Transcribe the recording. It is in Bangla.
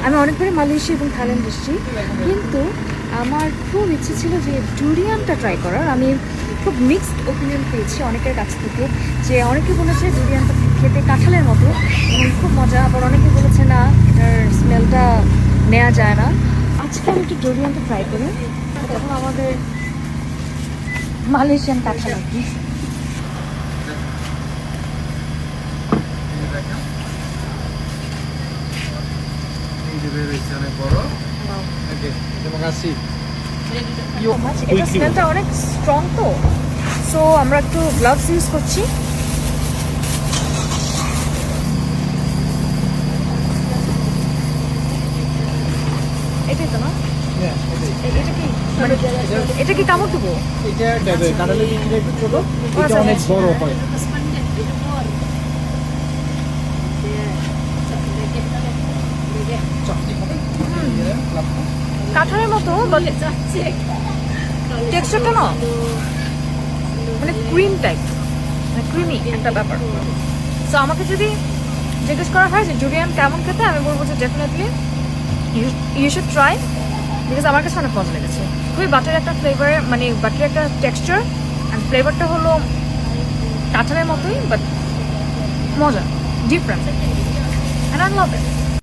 আমি অনেকবারই মালয়েশিয়া এবং থাইল্যান্ড এসেছি, কিন্তু আমার খুব ইচ্ছে ছিল যে ডুরিয়ানটা ট্রাই করার। আমি খুব মিক্সড ওপিনিয়ন পেয়েছি অনেকের কাছ থেকে, যে অনেকে বলেছে ডুরিয়ানটা খেতে কাঁঠালের মতো এবং খুব মজা, আবার অনেকে বলেছে না, এটার স্মেলটা নেওয়া যায় না। আজকে আমি একটু ডুরিয়ানটা ট্রাই করি। এখন আমাদের মালয়েশিয়ান কাঁঠাল আর কি। এটা স্মেলটা অনেক স্ট্রং, তো সো আমরা একটু গ্লাভস ইউজ করছি। এটাই তো না? এটা কি কামড় দেবো? এটা দেবে কাঁঠালের বিচিটা একটু ছোট, এটা অনেক বড় হয়। কাঁঠালের মতো, টেক্সচারটা না মানে ক্রিম টাইপ, মানে ক্রিমি একটা ব্যাপার। সো আমাকে যদি জিজ্ঞেস করা হয় যে ডুরিয়ান কেমন খেতে, আমি বলবো যে definitely you should try, because আমার কাছে অনেক মজা লেগেছে। খুবই বাটার একটা ফ্লেভার, মানে বাটার একটা টেক্সচার, অ্যান্ড ফ্লেভারটা হলো কাঁঠালের মতোই, বাট মজা, different, and I love it.